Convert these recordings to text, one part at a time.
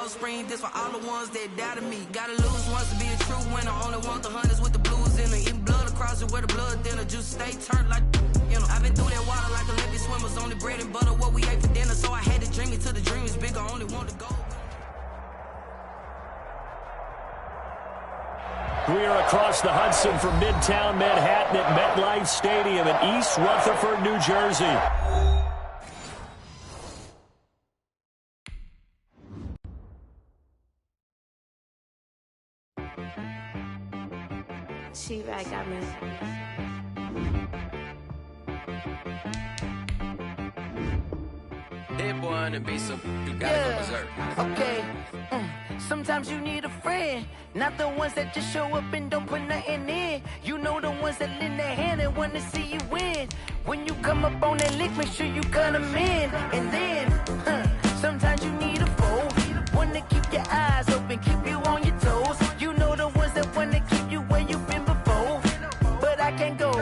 spring. This for all the ones that doubted me. Gotta lose once to be a true winner. Only want the hunters with the blues in her. Eating blood across it where the blood thinner. Juice stay turned like, you know. I've been through that water like Olympic swimmers. Only bread and butter what we ate for dinner. So I had to dream it till the dream is bigger. Only want to go. We are across the Hudson from Midtown Manhattan at MetLife Stadium in East Rutherford, New Jersey. She-Rag got me. That boy on the beat, so you gotta go berserk. Okay. Sometimes you need a friend, not the ones that just show up and don't put nothing in. You know the ones that lend their hand and want to see you win. When you come up on that lick, make sure you cut them in. And then, sometimes you need a foe, one to keep your eyes open, keep you on your toes. You know the ones that want to keep you where you've been before. But I can't go,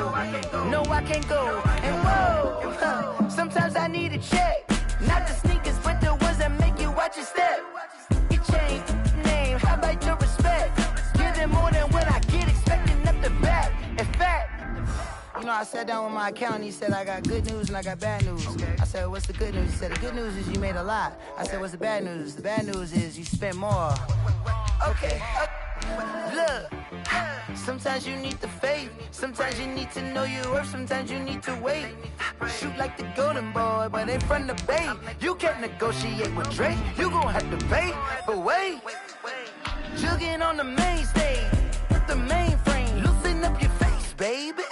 no I can't go. And whoa, sometimes I need a check. Not the sneakers, but the ones that make you watch your step. You change name, how about your respect? Give them more than what I get, expecting up the back. In fact, you know, I sat down with my accountant, he said I got good news and I got bad news. I said, what's the good news? He said, the good news is you made a lot. I said, what's the bad news? The bad news is you spent more. Okay. Look, sometimes you need the faith, sometimes you need to know your worth, sometimes you need to wait. Shoot like the golden boy, but in front of the bay. You can't negotiate with Drake, you gon' have to pay. But wait, jugging on the main stage, with the mainframe, loosen up your face, baby.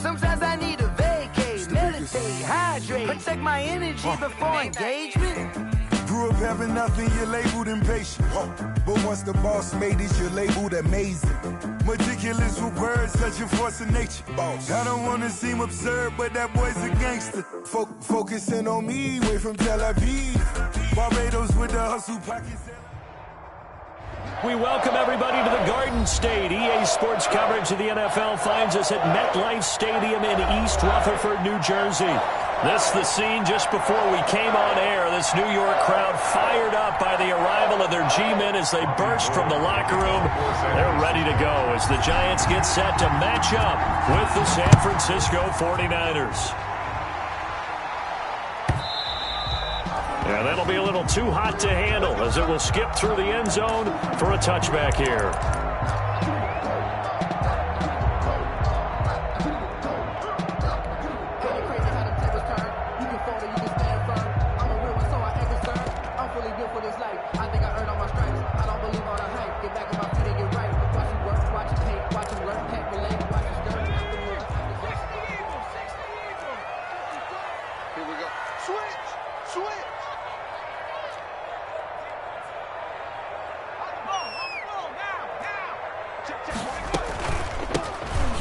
Sometimes I need a vacate, meditate, hydrate, protect my energy before engagement. Grew up having nothing, you're labeled impatient. But once the boss made it, you're labeled amazing. Meticulous with words, such a force of nature. I don't want to seem absurd, but that boy's a gangster. Focusing on me, way from Tel Aviv. Barbados with the hustle pockets. We welcome everybody to the Garden State. EA Sports coverage of the NFL finds us at MetLife Stadium in East Rutherford, New Jersey. This the scene just before we came on air. This New York crowd fired up by the arrival of their G-men as they burst from the locker room. They're ready to go as the Giants get set to match up with the San Francisco 49ers. Yeah, that'll be a little too hot to handle as it will skip through the end zone for a touchback here.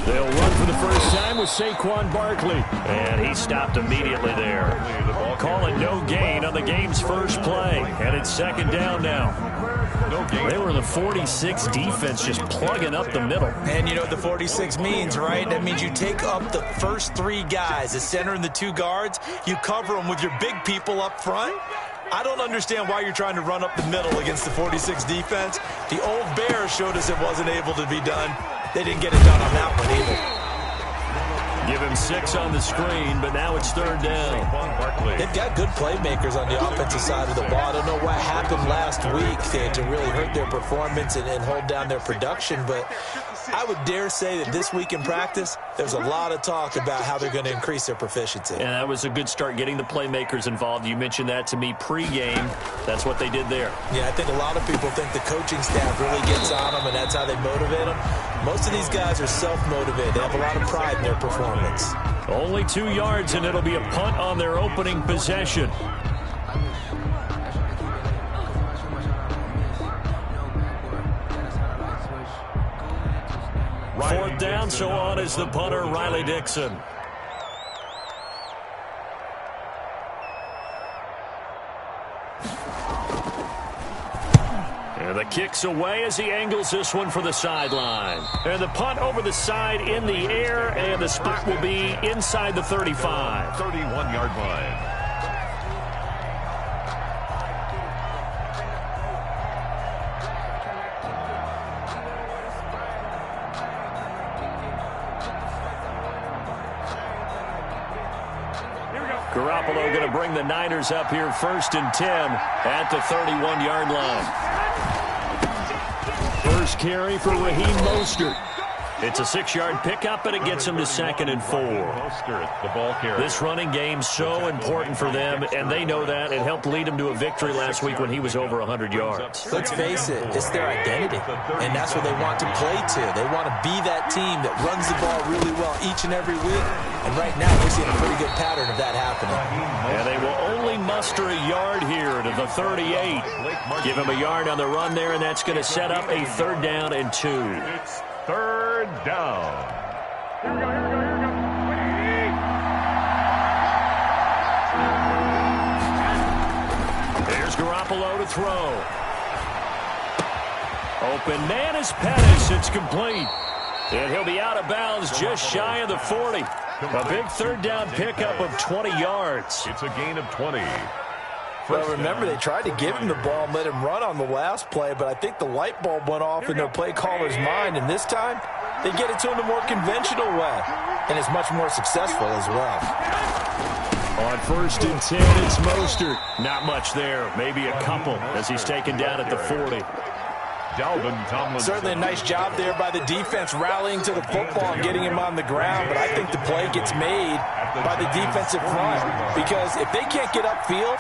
They'll run for the first time with Saquon Barkley. And he stopped immediately there. Call it no gain on the game's first play. And it's second down now. They were the 46 defense just plugging up the middle. And you know what the 46 means, right? That means you take up the first three guys, the center and the two guards. You cover them with your big people up front. I don't understand why you're trying to run up the middle against the 46 defense. The old Bears showed us it wasn't able to be done. They didn't get it done on that one either. Give him 6 on the screen, but now it's third down. They've got good playmakers on the offensive side of the ball. I don't know what happened last week to really hurt their performance and hold down their production, but I would dare say that this week in practice, there's a lot of talk about how they're going to increase their proficiency. And that was a good start getting the playmakers involved. You mentioned that to me pregame. That's what they did there. Yeah, I think a lot of people think the coaching staff really gets on them, and that's how they motivate them. Most of these guys are self-motivated. They have a lot of pride in their performance. Only 2 yards, and it'll be a punt on their opening possession. Fourth down, so on is the punter, Riley Dixon. And the kick's away as he angles this one for the sideline. And the punt over the side in the air, and the spot will be inside the 35. 31-yard line. Garoppolo going to bring the Niners up here 1st and 10 at the 31-yard line. First carry for Raheem Mostert. It's a 6-yard pickup, and it gets him to 2nd and 4. This running game so important for them, and they know that. It helped lead them to a victory last week when he was over 100 yards. Let's face it, it's their identity, and that's what they want to play to. They want to be that team that runs the ball really well each and every week, and right now we're seeing a pretty good pattern of that happening. And they will only muster a yard here to the 38. Give him a yard on the run there, and that's going to set up a 3rd down and 2. It's 3rd down. There's Garoppolo to throw. Open man is Pettis. It's complete. And he'll be out of bounds just shy of the 40. A big 3rd down pickup of 20 yards. It's a gain of 20. Well, remember, they tried to give him the ball and let him run on the last play, but I think the light bulb went off in their play caller's mind, and this time they get it to him the more conventional way, and it's much more successful as well. On 1st and 10, it's Mostert. Not much there, maybe a couple as he's taken down at the 40. Certainly a nice job there by the defense rallying to the football and getting him on the ground, but I think the play gets made by the defensive front, because if they can't get upfield,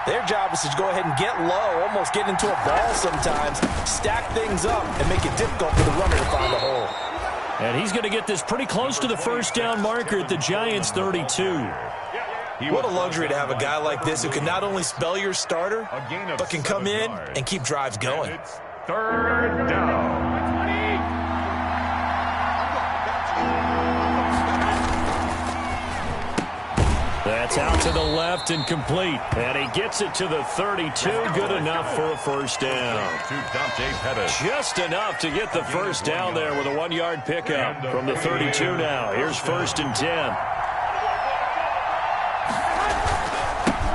their job is to go ahead and get low, almost get into a ball sometimes, stack things up, and make it difficult for the runner to find a hole. And he's going to get this pretty close to the 1st down marker at the Giants' 32. What a luxury to have a guy like this who can not only spell your starter, but can come in and keep drives going. It's 3rd down. That's out to the left and complete. And he gets it to the 32. Good enough for a 1st down. Just enough to get the 1st down there with a 1-yard pickup from the 32 now. Here's 1st and 10.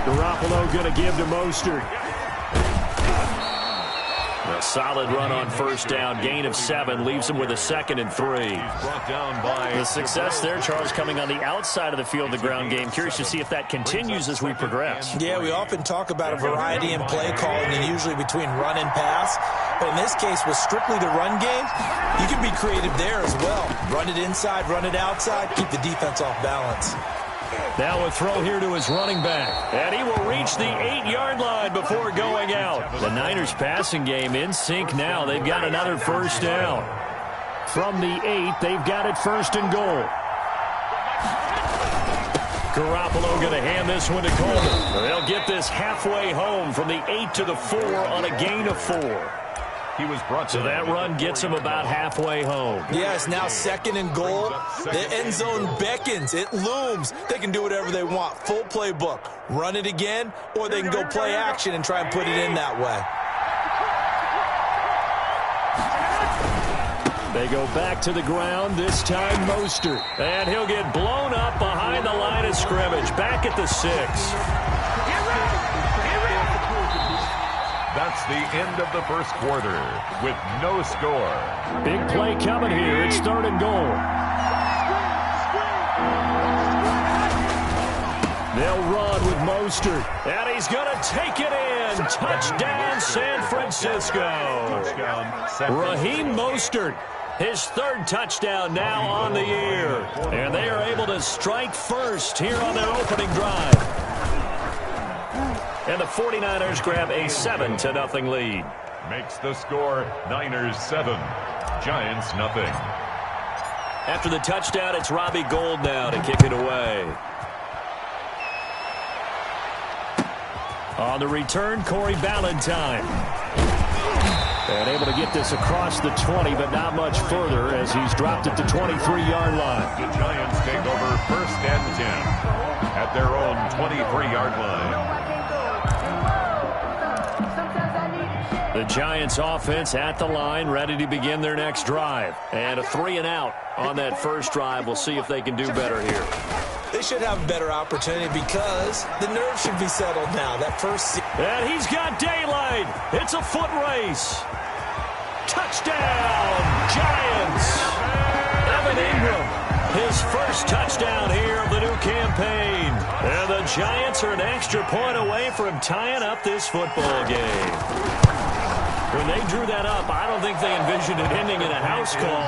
Garoppolo going to give to Mostert. A solid run on 1st down. Gain of 7 leaves him with a 2nd and 3. The success there, Charles, coming on the outside of the field, the ground game. Curious to see if that continues as we progress. Yeah, we often talk about a variety in play calling and usually between run and pass. But in this case, with strictly the run game, you can be creative there as well. Run it inside, run it outside, keep the defense off balance. Now a throw here to his running back. And he will reach the 8-yard line before going out. The Niners passing game in sync now. They've got another 1st down. From the 8, they've got it 1st and goal. Garoppolo going to hand this one to Coleman. They'll get this halfway home from the 8 to the 4 on a gain of 4. So that run gets him about halfway home. Yes, now 2nd and goal. The end zone beckons. It looms. They can do whatever they want. Full playbook. Run it again, or they can go play action and try and put it in that way. They go back to the ground, this time Mostert. And he'll get blown up behind the line of scrimmage. Back at the 6. That's the end of the 1st quarter with no score. Big play coming here. It's 3rd and goal. They'll run with Mostert. And he's going to take it in. Touchdown, San Francisco. Raheem Mostert, his 3rd touchdown now on the year. And they are able to strike first here on their opening drive. And the 49ers grab a 7-0 lead. Makes the score Niners 7, Giants nothing. After the touchdown, it's Robbie Gould now to kick it away. On the return, Corey Ballantyne. And able to get this across the 20, but not much further as he's dropped it to 23-yard line. The Giants take over 1st and 10 at their own 23-yard line. The Giants offense at the line, ready to begin their next drive. And a 3-and-out on that 1st drive. We'll see if they can do better here. They should have a better opportunity because the nerves should be settled now. That first... And he's got daylight. It's a foot race. Touchdown, Giants. Evan Ingram His first touchdown here of the new campaign. And the Giants are an extra point away from tying up this football game. When they drew that up, I don't think they envisioned it ending in a house call.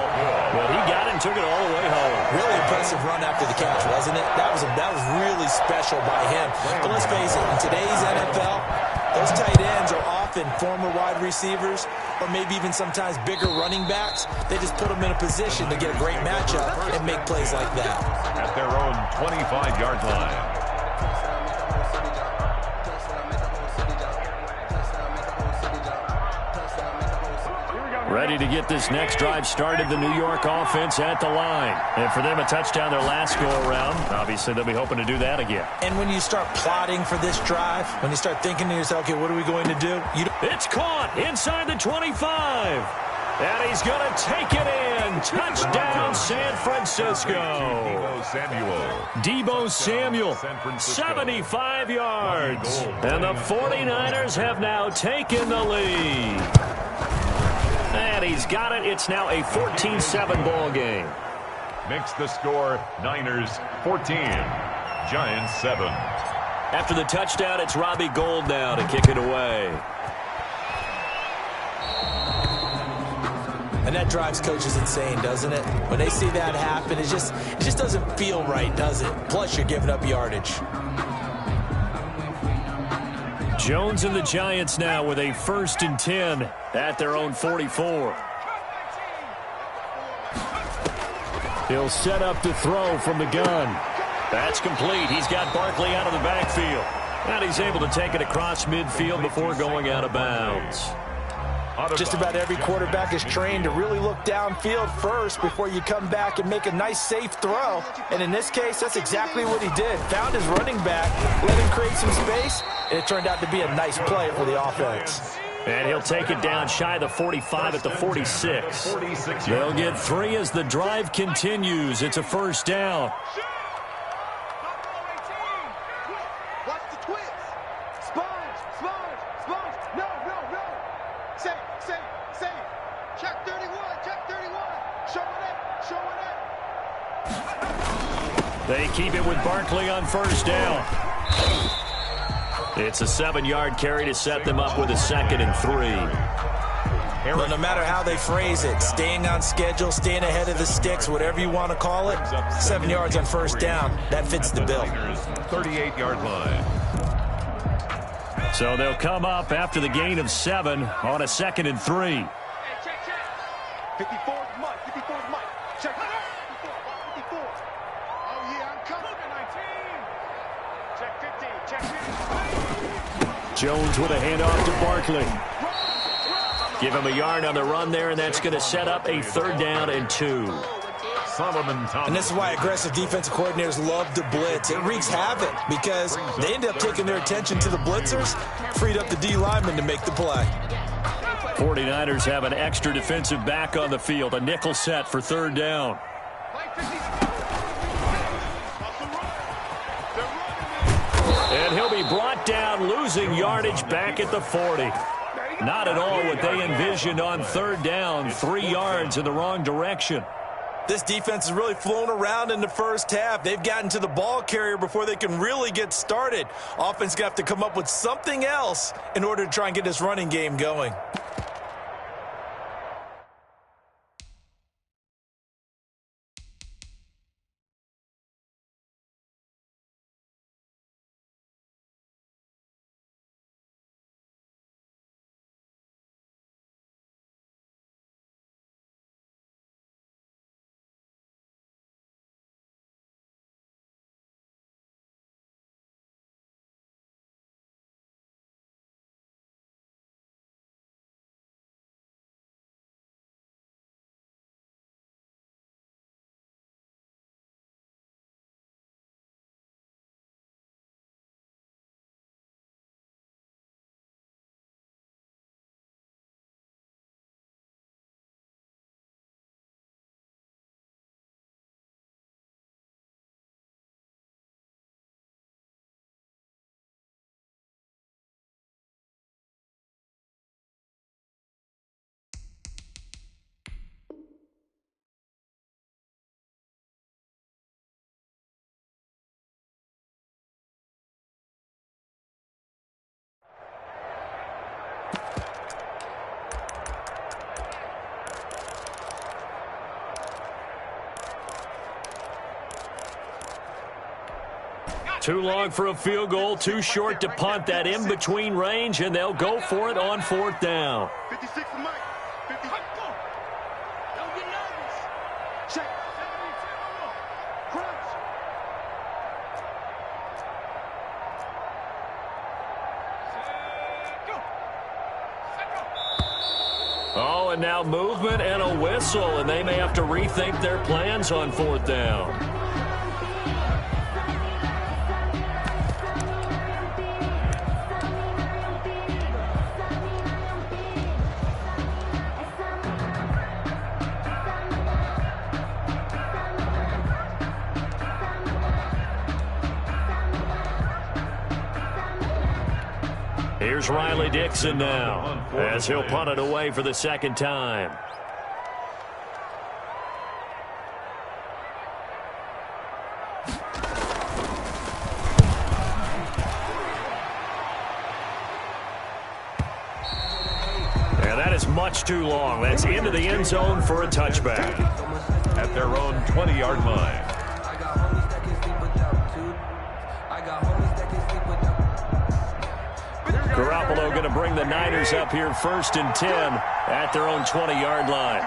But he got it and took it all the way home. Really impressive run after the catch, wasn't it? That was really special by him. But let's face it, in today's NFL, those tight ends are often former wide receivers or maybe even sometimes bigger running backs. They just put them in a position to get a great matchup and make plays like that. At their own 25-yard line. Ready to get this next drive started, the New York offense at the line. And for them, a touchdown their last go-around. Obviously, they'll be hoping to do that again. And when you start plotting for this drive, when you start thinking to yourself, okay, what are we going to do? It's caught inside the 25. And he's going to take it in. Touchdown, San Francisco. Deebo Samuel, 75 yards. And the 49ers have now taken the lead. And he's got it. It's now a 14-7 ball game. Makes the score Niners 14, Giants 7. After the touchdown, it's Robbie Gould now to kick it away. And that drives coaches insane, doesn't it? When they see that happen, it just doesn't feel right, does it? Plus, you're giving up yardage. Jones and the Giants now with a 1st and 10 at their own 44. He'll set up to throw from the gun. That's complete. He's got Barkley out of the backfield. And he's able to take it across midfield before going out of bounds. Just about every quarterback is trained to really look downfield first before you come back and make a nice, safe throw. And in this case, that's exactly what he did. Found his running back, let him create some space, and it turned out to be a nice play for the offense. And he'll take it down shy of the 45 at the 46. They'll get 3 as the drive continues. It's a 1st down. They keep it with Barkley on 1st down. It's a 7-yard carry to set them up with a 2nd and 3. Well, no matter how they phrase it, staying on schedule, staying ahead of the sticks, whatever you want to call it, 7 yards on 1st down, that fits the bill. 38-yard line. So they'll come up after the gain of 7 on a 2nd and 3. 54 Mike. 54 Mike. Check it out. 54. Oh, yeah, I'm coming. 19. Check 15. Check 15. Jones with a handoff to Barkley. Give him a yard on the run there, and that's going to set up a 3rd down and 2. And this is why aggressive defensive coordinators love to blitz. It wreaks havoc because they end up taking their attention to the blitzers, freed up the D lineman to make the play. 49ers have an extra defensive back on the field, a nickel set for 3rd down. And he'll be brought down, losing yardage back at the 40. Not at all what they envisioned on 3rd down, 3 yards in the wrong direction. This defense has really flown around in the 1st half. They've gotten to the ball carrier before they can really get started. Offense going to have to come up with something else in order to try and get this running game going. Too long for a field goal, too short to punt. That in-between range, and they'll go for it on 4th down. 56 to Mike. 50. Don't get nervous. Check. 72. Crunch. Oh, and now movement and a whistle, and they may have to rethink their plans on 4th down. Here's Riley Dixon now, as he'll punt it away for the 2nd time. And that is much too long. That's into the end zone for a touchback. At their own 20-yard line. Garoppolo going to bring the Niners up here 1st and 10 at their own 20-yard line.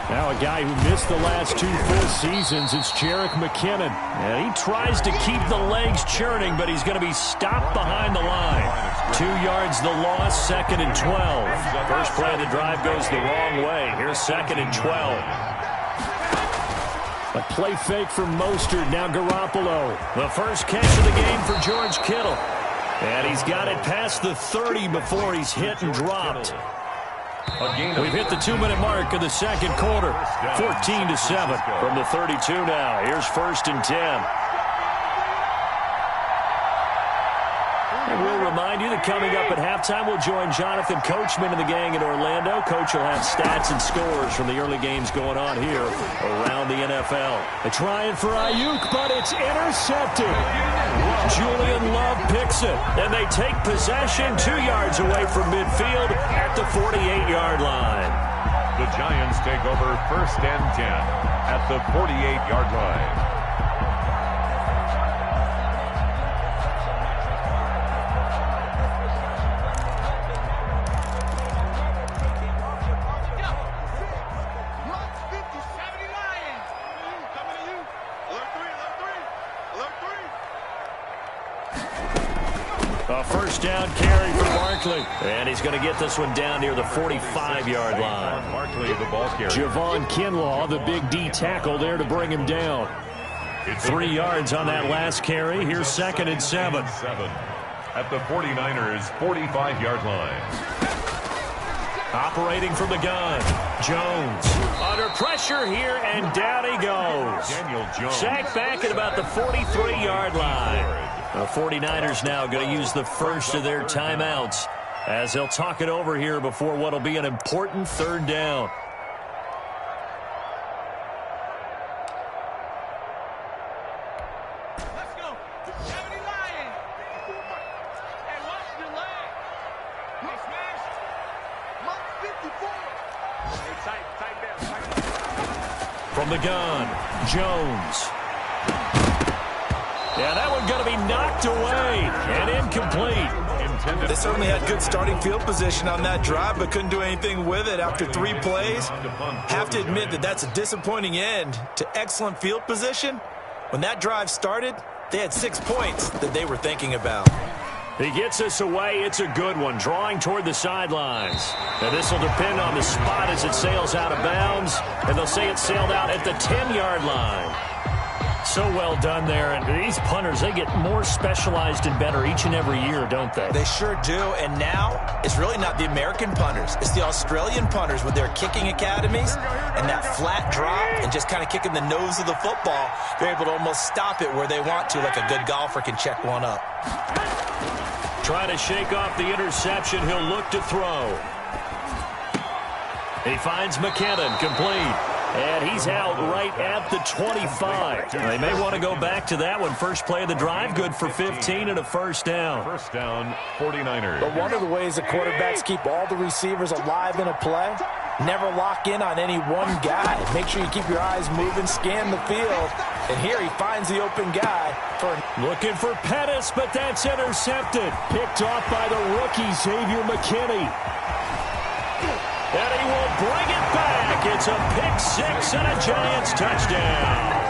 Now a guy who missed the last 2 full seasons, it's Jerick McKinnon. And he tries to keep the legs churning, but he's going to be stopped behind the line. 2 yards the loss, 2nd and 12. First play of the drive goes the wrong way. Here's 2nd and 12. A play fake from Mostert, now Garoppolo. The first catch of the game for George Kittle. And he's got it past the 30 before he's hit and dropped. We've hit the 2-minute mark of the 2nd quarter. 14-7 from the 32 now. Here's 1st and 10. And we'll remind you that coming up at halftime, we'll join Jonathan Coachman and the gang in Orlando. Coach will have stats and scores from the early games going on here around the NFL. They're trying for Ayuk, but it's intercepted. Julian Love picks it, and they take possession 2 yards away from midfield at the 48-yard line. The Giants take over 1st and 10 at the 48-yard line. A 1st down carry for Barkley. And he's going to get this one down near the 45-yard line. Barkley, the ball carrier. Javon Kinlaw, the big D tackle there to bring him down. 3 yards on that last carry. Here's 2nd and 7. At the 49ers' 45-yard line. Operating from the gun. Jones under pressure here, and down he goes. Daniel Jones. Sacked back at about the 43-yard line. The 49ers now going to use the first of their timeouts as they'll talk it over here before what will be an important 3rd down. Let's go. 70 Lions. Hey, watch the leg. Hey, smash. Mark 54. Hey, tight down. From the gun, Jones. Yeah, that one going to be knocked away and incomplete. They certainly had good starting field position on that drive, but couldn't do anything with it after 3 plays. Have to admit that that's a disappointing end to excellent field position. When that drive started, they had 6 points that they were thinking about. He gets us away. It's a good one, drawing toward the sidelines. Now, this will depend on the spot as it sails out of bounds, and they'll say it sailed out at the 10-yard line. So well done there. And these punters, they get more specialized and better each and every year, don't they? They sure do. And now it's really not the American punters. It's the Australian punters with their kicking academies and that flat drop and just kind of kicking the nose of the football. They're able to almost stop it where they want to, like a good golfer can check one up. Trying to shake off the interception. He'll look to throw. He finds McKinnon, complete. And he's out right at the 25. They may want to go back to that one. First play of the drive, good for 15 and a 1st down. 1st down, 49ers. But one of the ways the quarterbacks keep all the receivers alive in a play Never lock in on any one guy. Make sure you keep your eyes moving, scan the field. And here he finds the open guy. Looking for Pettis, but that's intercepted. Picked off by the rookie, Xavier McKinney. And he will bring it back. It's a pick six and a Giants touchdown.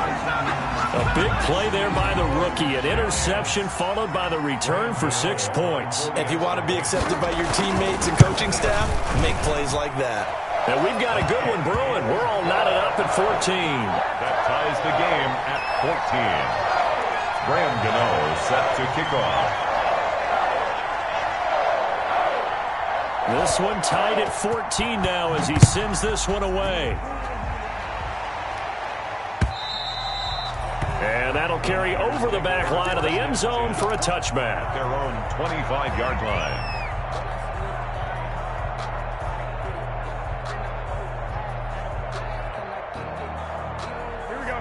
A big play there by the rookie. An interception followed by the return for 6 points. If you want to be accepted by your teammates and coaching staff, make plays like that. And we've got a good one brewing. We're all knotted up at 14. That ties the game at 14. Graham Gano set to kick off. This one tied at 14 now as he sends this one away. And that'll carry over the back line of the end zone for a touchback. Their own 25-yard line.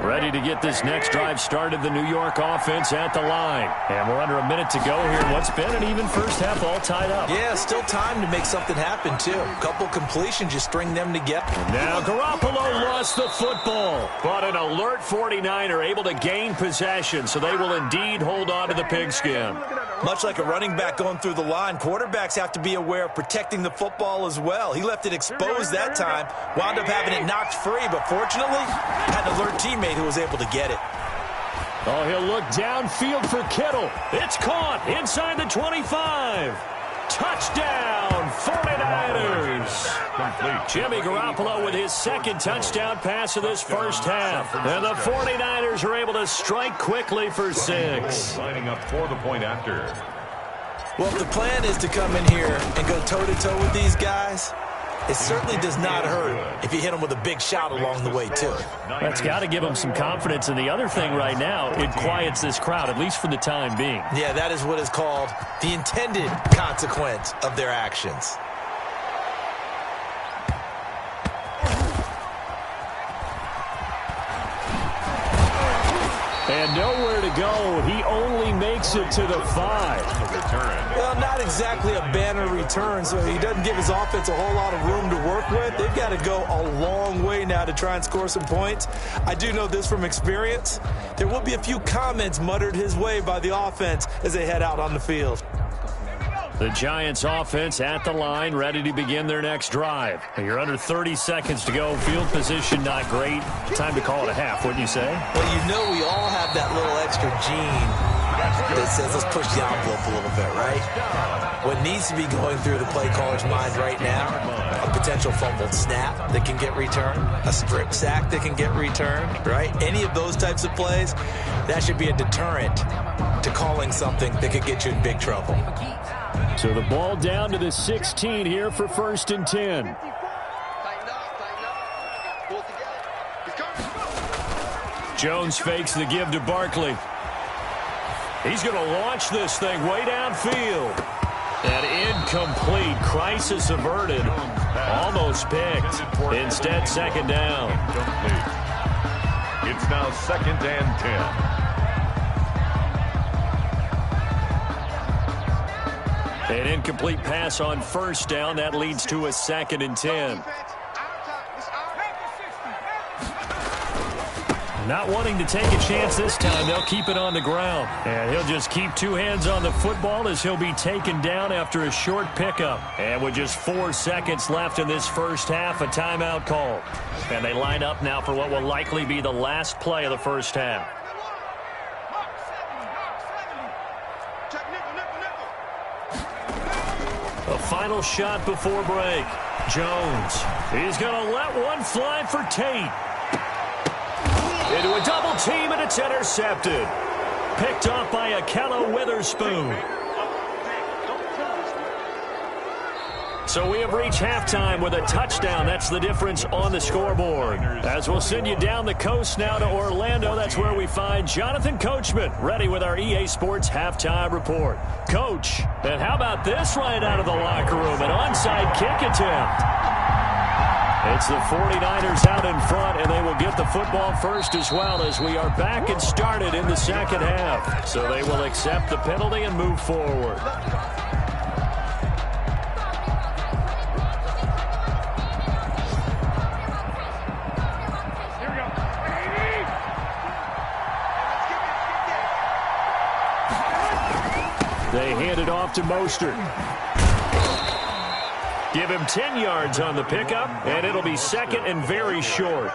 Ready to get this next drive started, the New York offense at the line. And we're under a minute to go here. What's been an even first half all tied up. Yeah, still time to make something happen, too. A couple completions, just string them together. Now Garoppolo lost the football. But an alert 49er able to gain possession, so they will indeed hold on to the pigskin. Much like a running back going through the line, quarterbacks have to be aware of protecting the football as well. He left it exposed that time, wound up having it knocked free, but fortunately, had an alert teammate who was able to get it. Oh, he'll look downfield for Kittle. It's caught inside the 25. Touchdown, 49ers. Complete. Jimmy Garoppolo with his second touchdown pass of this first half. And the 49ers are able to strike quickly for 6. Lining up for the point after. Well, if the plan is to come in here and go toe-to-toe with these guys, it certainly does not hurt if you hit them with a big shot along the way, too. That's got to give them some confidence. And the other thing right now, it quiets this crowd, at least for the time being. Yeah, that is what is called the intended consequence of their actions. And nowhere to go. He only makes it to the 5. Well, not exactly a banner return, so he doesn't give his offense a whole lot of room to work with. They've got to go a long way now to try and score some points. I do know this from experience. There will be a few comments muttered his way by the offense as they head out on the field. The Giants offense at the line, ready to begin their next drive. You're under 30 seconds to go. Field position not great. Time to call it a half, wouldn't you say? Well, you know we all have that little extra gene that says let's push the envelope a little bit, right? What needs to be going through the play caller's mind right now, a potential fumbled snap that can get returned, a strip sack that can get returned, right? Any of those types of plays, that should be a deterrent to calling something that could get you in big trouble. So the ball down to the 16 here for 1st and 10. Jones fakes the give to Barkley. He's going to launch this thing way downfield. And incomplete. Crisis averted. Almost picked. Instead, 2nd down. It's now 2nd and 10. An incomplete pass on 1st down. That leads to a 2nd and 10. Not wanting to take a chance this time, they'll keep it on the ground. And he'll just keep 2 hands on the football as he'll be taken down after a short pickup. And with just 4 seconds left in this first half, a timeout called. And they line up now for what will likely be the last play of the first half. A final shot before break. Jones. He's going to let one fly for Tate. Into a double team, and it's intercepted. Picked off by Akello Witherspoon. So we have reached halftime with a touchdown. That's the difference on the scoreboard. As we'll send you down the coast now to Orlando, that's where we find Jonathan Coachman, ready with our EA Sports Halftime Report. Coach, and how about this right out of the locker room? An onside kick attempt. It's the 49ers out in front, and they will get the football first as well as we are back and started in the second half. So they will accept the penalty and move forward. off to Mostert. Give him 10 yards on the pickup, and it'll be second and very short.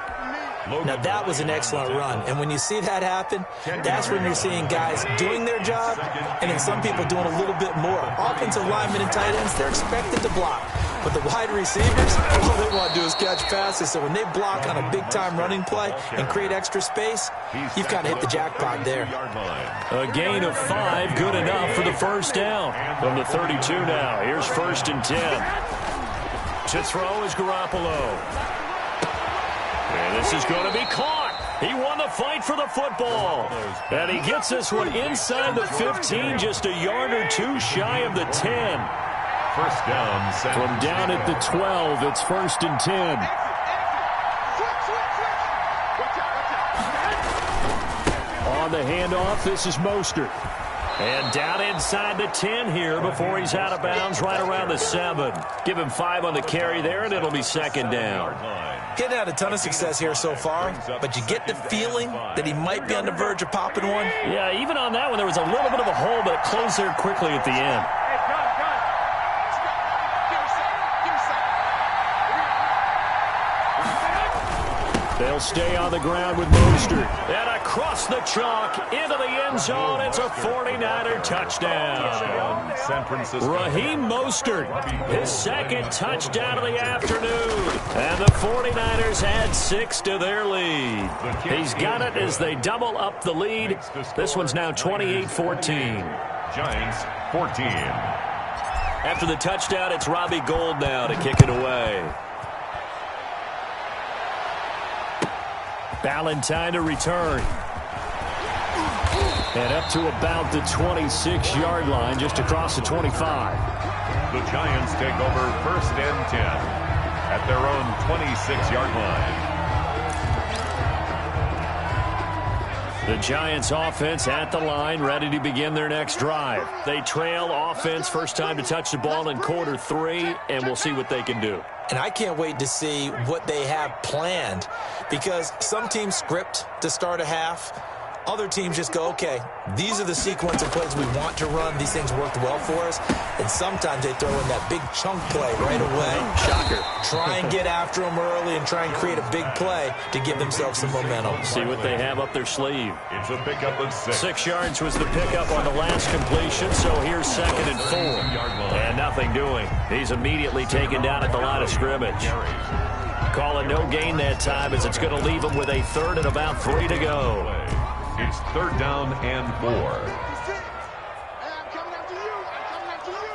Now, that was an excellent run. And when you see that happen, that's when you're seeing guys doing their job and then some people doing a little bit more. Offensive linemen and tight ends, they're expected to block. But the wide receivers, all they want to do is catch passes. So when they block on a big-time running play and create extra space, you've kind of hit the jackpot there. A gain of 5, good enough for the first down. From the 32 now, here's 1st and 10. To throw is Garoppolo. And this is going to be caught. He won the fight for the football. And he gets this one inside the 15, just a yard or two shy of the 10. First down. From down at the 12, it's 1st and 10. On the handoff, this is Mostert. And down inside the 10 here before he's out of bounds right around the 7. Give him 5 on the carry there, and it'll be second down. He hadn't had a ton of success here so far, but you get the feeling that he might be on the verge of popping one. Yeah, even on that one, there was a little bit of a hole, but it closed there quickly at the end. They'll stay on the ground with Mostert. And across the chalk, into the end zone. It's a 49er touchdown. San Francisco. Raheem Mostert, his second touchdown of the afternoon. And the 49ers add 6 to their lead. He's got it as they double up the lead. This one's now 28-14. Giants 14. After the touchdown, it's Robbie Gould now to kick it away. Ballantyne to return. And up to about the 26-yard line, just across the 25. The Giants take over 1st and 10 at their own 26-yard line. The Giants offense at the line, ready to begin their next drive. They trail offense, first time to touch the ball in quarter 3, and we'll see what they can do. And I can't wait to see what they have planned, because some teams script to start a half. Other teams just go, okay, these are the sequence of plays we want to run. These things worked well for us. And sometimes they throw in that big chunk play right away. Shocker. Try and get after them early and try and create a big play to give themselves some momentum. See what they have up their sleeve. It's a pickup of 6. 6 yards was the pickup on the last completion, so here's 2nd and 4. And nothing doing. He's immediately taken down at the line of scrimmage. Call it no gain that time, as it's going to leave him with a 3rd and about 3 to go. It's 3rd down and 4. I'm coming after you. I'm coming after you.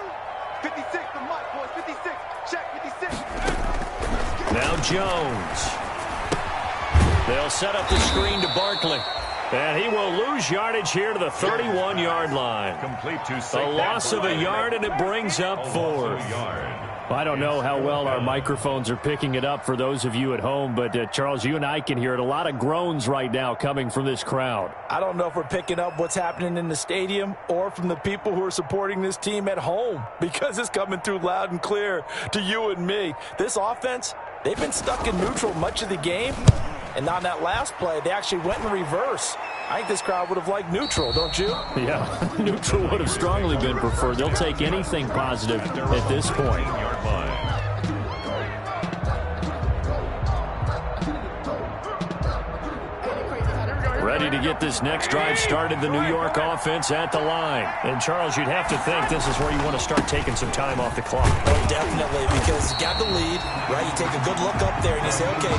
56, the mic, boys. 56. Check 56. Now Jones. They'll set up the screen to Barkley. And he will lose yardage here to the 31-yard line. Complete to A loss of a yard, and it brings up 4th. I don't know how well our microphones are picking it up for those of you at home, but Charles, you and I can hear it. A lot of groans right now coming from this crowd. I don't know if we're picking up what's happening in the stadium or from the people who are supporting this team at home, because it's coming through loud and clear to you and me. This offense, they've been stuck in neutral much of the game, and on that last play, they actually went in reverse. I think this crowd would have liked neutral, don't you? Yeah, neutral would have strongly been preferred. They'll take anything positive at this point. Ready to get this next drive started, the New York offense at the line. And, Charles, you'd have to think this is where you want to start taking some time off the clock. Oh, definitely, because you got the lead, right? You take a good look up there and you say, okay,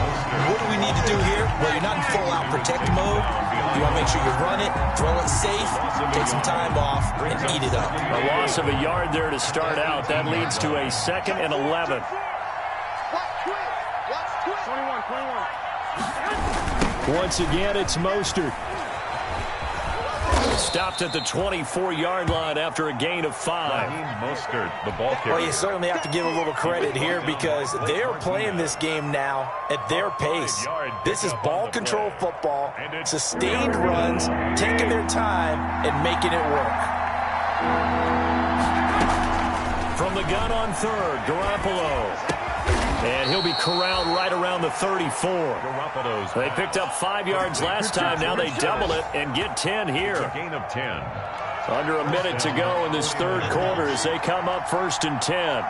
what do we need to do here? Well, you're not in full-out protect mode. You want to make sure you run it, throw it safe, take some time off, and eat it up. A loss of a yard there to start out. That leads to a 2nd and 11. 21. Once again, it's Mostert. Stopped at the 24-yard line after a gain of 5. Mostert, the ball carrier. Well, you certainly have to give a little credit here, because they're playing this game now at their pace. This is ball control football, sustained runs, taking their time, and making it work. From the gun on 3rd, Garoppolo. And he'll be corralled right around the 34. They picked up 5 yards last time. Now they double it and get 10 here. A gain of 10. Under a minute to go in this third quarter as they come up 1st and 10.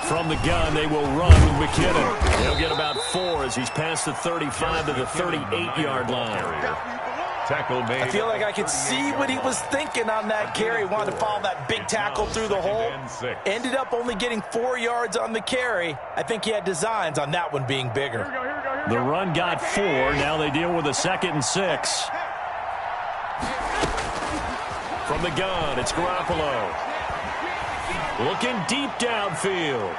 From the gun, they will run with McKinnon. He'll get about 4 as he's past the 35 to the 38-yard line. Tackle made. I feel like I could see what he was thinking on that carry. Wanted to follow that big tackle through the hole. Ended up only getting 4 yards on the carry. I think he had designs on that one being bigger. The run got 4. Now they deal with a 2nd and 6. From the gun, it's Garoppolo. Looking deep downfield.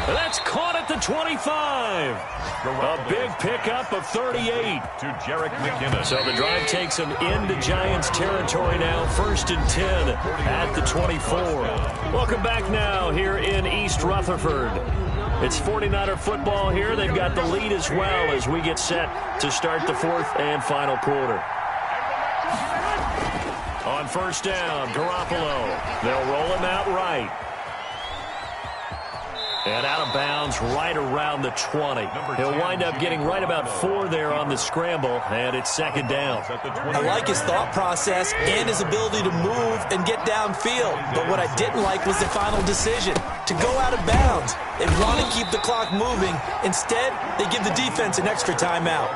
That's caught at the 25. A big pickup of 38. To Jerick McKinnon. So the drive takes him into Giants territory now. 1st and 10 at the 24. Welcome back now here in East Rutherford. It's 49er football here. They've got the lead as well as we get set to start the 4th and final quarter. On 1st down, Garoppolo. They'll roll him out right. And out of bounds right around the 20. He'll wind up getting right about 4 there on the scramble, and it's 2nd down. I like his thought process and his ability to move and get downfield. But what I didn't like was the final decision, to go out of bounds. They want to keep the clock moving. Instead, they give the defense an extra timeout.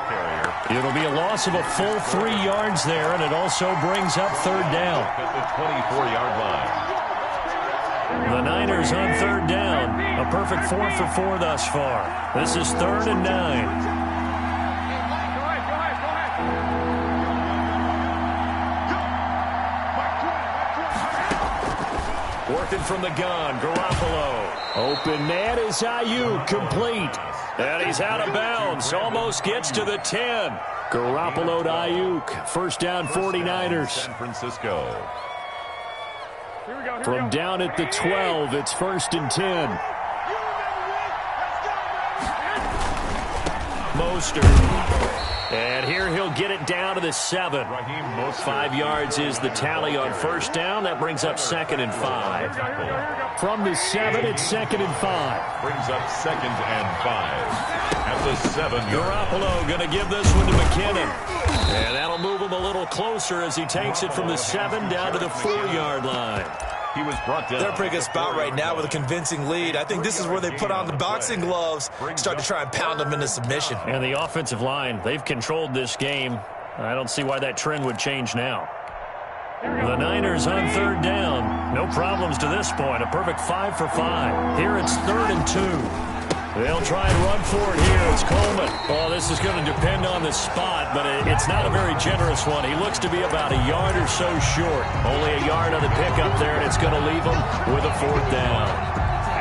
It'll be a loss of a full 3 yards there, and it also brings up 3rd down. At the 24-yard line. The Niners on 3rd down. A perfect 4 for 4 thus far. This is 3rd and 9. Working from the gun, Garoppolo. Open man is Ayuk, complete. And he's out of bounds. Almost gets to the 10. Garoppolo to Ayuk. 1st down, 49ers. San Francisco. From down at the 12, it's 1st and 10. Mostert. And here he'll get it down to the 7. 5 yards is the tally on 1st down. That brings up 2nd and 5. From the 7, it's 2nd and 5. Brings up 2nd and 5. At the 7. Garoppolo going to give this one to McKinnon. And that'll move him a little closer as he takes it from the 7 down to the 4-yard line. He was brought down. They're a pretty good spot right now with a convincing lead. I think this is where they put on the boxing gloves, start to try and pound them into submission. And the offensive line, they've controlled this game. I don't see why that trend would change now. The Niners on 3rd down. No problems to this point. A perfect 5 for 5. Here it's 3rd and 2. They'll try and run for it here. It's Coleman. Oh, this is going to depend on the spot, but it's not a very generous one. He looks to be about a yard or so short. Only a yard on the pickup there, and it's going to leave him with a 4th down.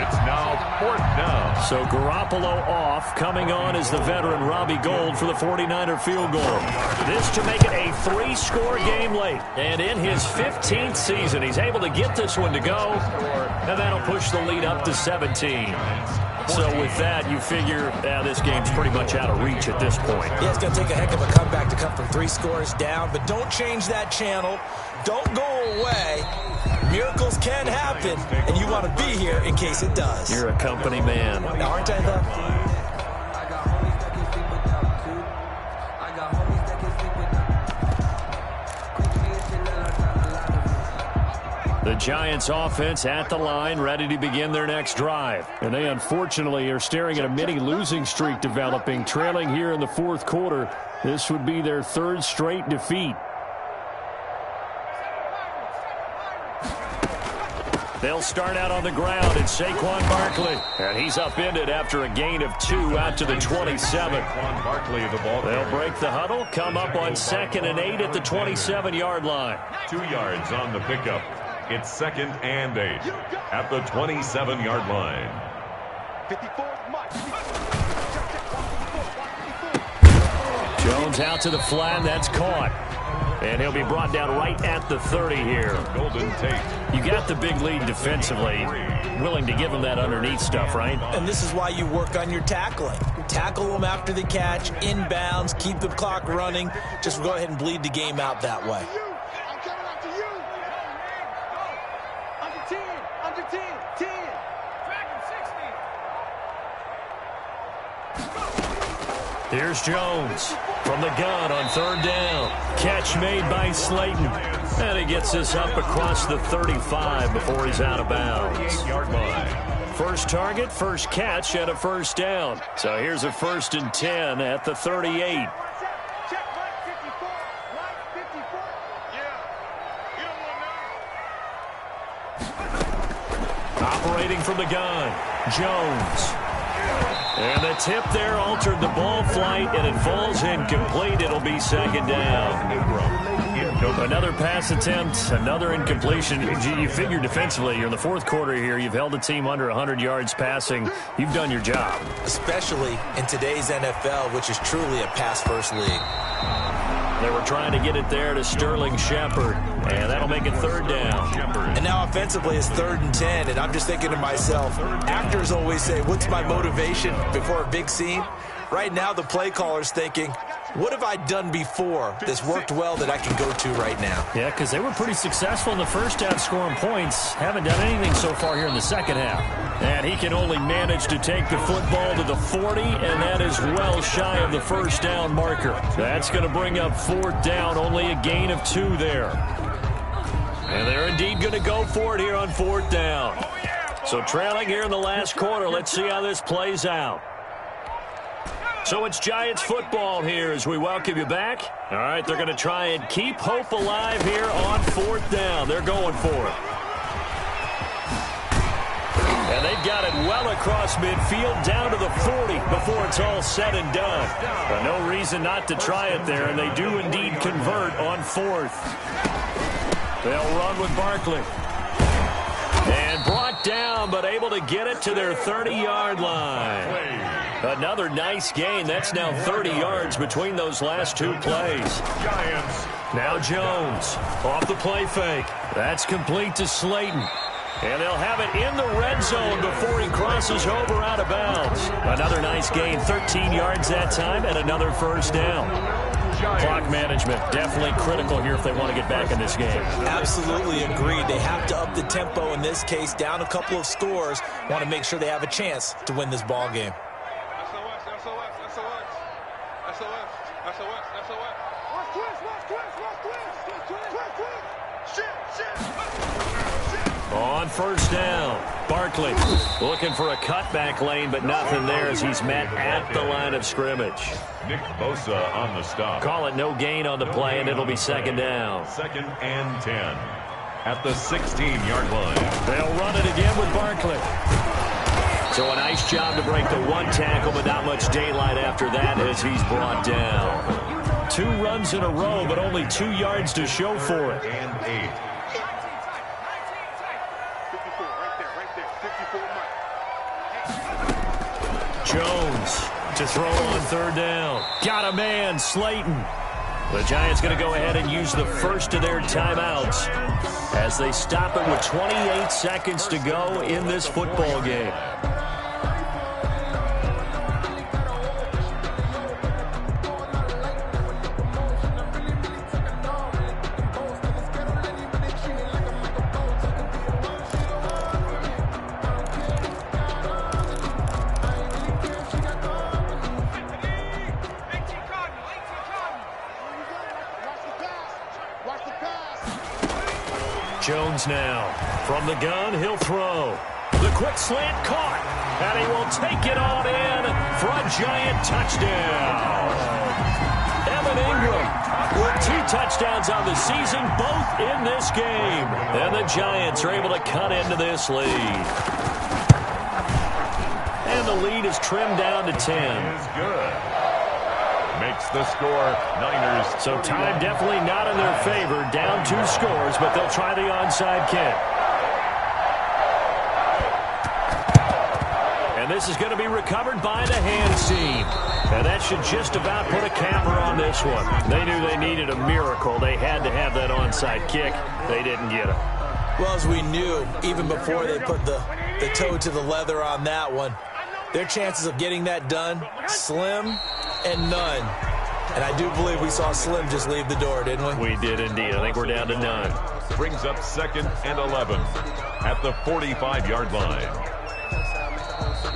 It's now 4th down. So Garoppolo off. Coming on is the veteran Robbie Gould for the 49er field goal. This to make it a 3-score game late. And in his 15th season, he's able to get this one to go. And that'll push the lead up to 17. So with that, you figure this game's pretty much out of reach at this point. Yeah, it's going to take a heck of a comeback to come from 3 scores down. But don't change that channel. Don't go away. Miracles can happen, and you want to be here in case it does. You're a company man. Aren't I, though? The Giants offense at the line, ready to begin their next drive. And they unfortunately are staring at a mini losing streak developing, trailing here in the 4th quarter. This would be their 3rd straight defeat. They'll start out on the ground. It's Saquon Barkley. And he's upended after a gain of 2 out to the 27. Saquon Barkley, the ball. They'll break the huddle, come up on 2nd and 8 at the 27-yard line. 2 yards on the pickup. It's 2nd and 8 at the 27-yard line. 54, Jones out to the flat. That's caught. And he'll be brought down right at the 30 here. Golden Tate. You got the big lead defensively. Willing to give him that underneath stuff, right? And this is why you work on your tackling. Tackle them after the catch, inbounds, keep the clock running. Just go ahead and bleed the game out that way. I'm coming after you. Under 10, under 10, 10. Dragon 60. Here's Jones from the gun on third down. Catch made by Slayton. And he gets this up across the 35 before he's out of bounds. 8-yard line. First target, first catch at a first down. So here's a 1st and 10 at the 38. Operating from the gun, Jones. And the tip there altered the ball flight, and it falls incomplete. It'll be second down. Another pass attempt, another incompletion. You figure defensively, you're in the fourth quarter here. You've held a team under 100 yards passing. You've done your job. Especially in today's NFL, which is truly a pass-first league. They were trying to get it there to Sterling Shepard, and that'll make it third down. And now offensively it's 3rd and 10, and I'm just thinking to myself, actors always say, what's my motivation before a big scene? Right now the play caller's thinking, what have I done before that's worked well that I can go to right now? Yeah, because they were pretty successful in the first half scoring points. Haven't done anything so far here in the second half. And he can only manage to take the football to the 40, and that is well shy of the first down marker. That's going to bring up 4th down, only a gain of 2 there. And they're indeed going to go for it here on 4th down. So trailing here in the last quarter, let's see how this plays out. So it's Giants football here as we welcome you back. All right, they're going to try and keep hope alive here on 4th down. They're going for it. And they've got it well across midfield down to the 40 before it's all said and done. But no reason not to try it there, and they do indeed convert on 4th. They'll run with Barkley. And brought down, but able to get it to their 30-yard line. Another nice gain. That's now 30 yards between those last 2 plays. Giants. Now Jones off the play fake. That's complete to Slayton. And they'll have it in the red zone before he crosses over out of bounds. Another nice gain, 13 yards that time, and another first down. Clock management, definitely critical here if they want to get back in this game. Absolutely agreed. They have to up the tempo in this case, down a couple of scores. Want to make sure they have a chance to win this ball game. On first down, Barkley looking for a cutback lane, but nothing there as he's met at the line of scrimmage. Nick Bosa on the stop. Call it no gain on the play, and it'll be second down. 2nd and 10 at the 16-yard line. They'll run it again with Barkley. So a nice job to break the 1 tackle, but not much daylight after that as he's brought down. 2 runs in a row, but only 2 yards to show for it. And 8. Jones to throw on third down. Got a man, Slayton. The Giants going to go ahead and use the first of their timeouts as they stop it with 28 seconds to go in this football game. Jones now from the gun, he'll throw. The quick slant caught, and he will take it on in for a Giant touchdown. Evan Ingram with 2 touchdowns on the season, both in this game. And the Giants are able to cut into this lead. And the lead is trimmed down to 10. Is good. Makes the score Niners. So time definitely not in their favor. Down 2 scores, but they'll try the onside kick. And this is going to be recovered by the hands team. And that should just about put a capper on this one. They knew they needed a miracle. They had to have that onside kick. They didn't get it. Well, as we knew, even before they put the toe to the leather on that one, their chances of getting that done, slim and none. And I do believe we saw Slim just leave the door, didn't we? We did indeed. I think we're down to none. Brings up 2nd and 11 at the 45-yard line.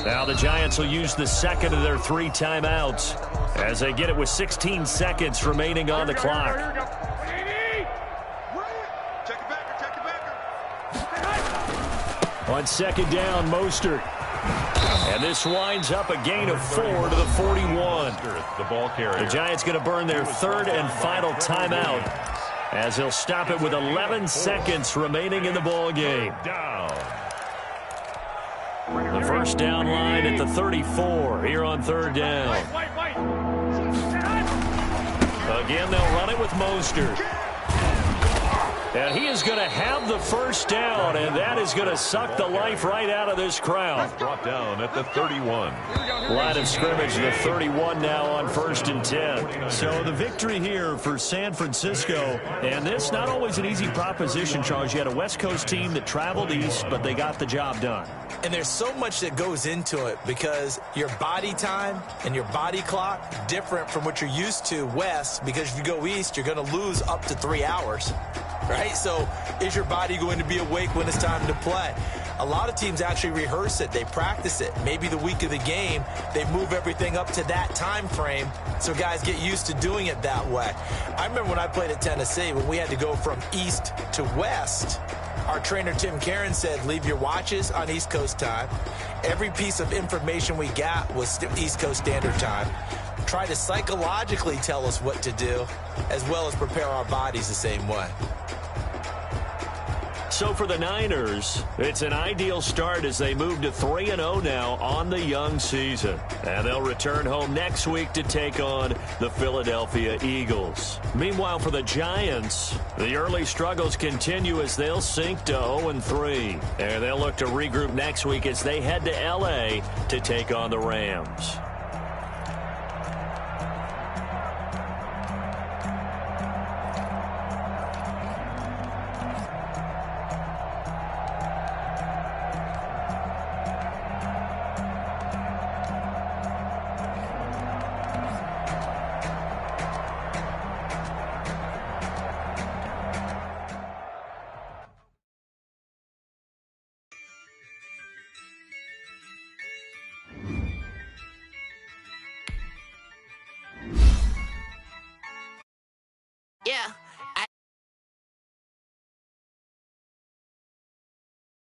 Now the Giants will use the second of their 3 timeouts. as they get it with 16 seconds remaining on the clock. On second down, Mostert. And this winds up a gain of 4 to the 41. The ball carrier. The Giants going to burn their third and final timeout as they'll stop it with 11 seconds remaining in the ball game. Down. The first down line at the 34 here on third down. Again, they'll run it with Mostert. And he is going to have the first down, and that is going to suck the life right out of this crowd. Brought down at the 31. Line of scrimmage, the 31 now on 1st and 10. So the victory here for San Francisco, and this not always an easy proposition, Charles. You had a West Coast team that traveled east, but they got the job done. And there's so much that goes into it because your body time and your body clock different from what you're used to west, because if you go east, you're going to lose up to 3 hours. Right? So is your body going to be awake when it's time to play? A lot of teams actually rehearse it. They practice it. Maybe the week of the game, they move everything up to that time frame so guys get used to doing it that way. I remember when I played at Tennessee, when we had to go from east to west, our trainer Tim Karen said, leave your watches on East Coast time. Every piece of information we got was East Coast Standard Time. Try to psychologically tell us what to do, as well as prepare our bodies the same way. So for the Niners, it's an ideal start as they move to 3-0 now on the young season. And they'll return home next week to take on the Philadelphia Eagles. Meanwhile, for the Giants, the early struggles continue as they'll sink to 0-3. And they'll look to regroup next week as they head to L.A. to take on the Rams. Yeah.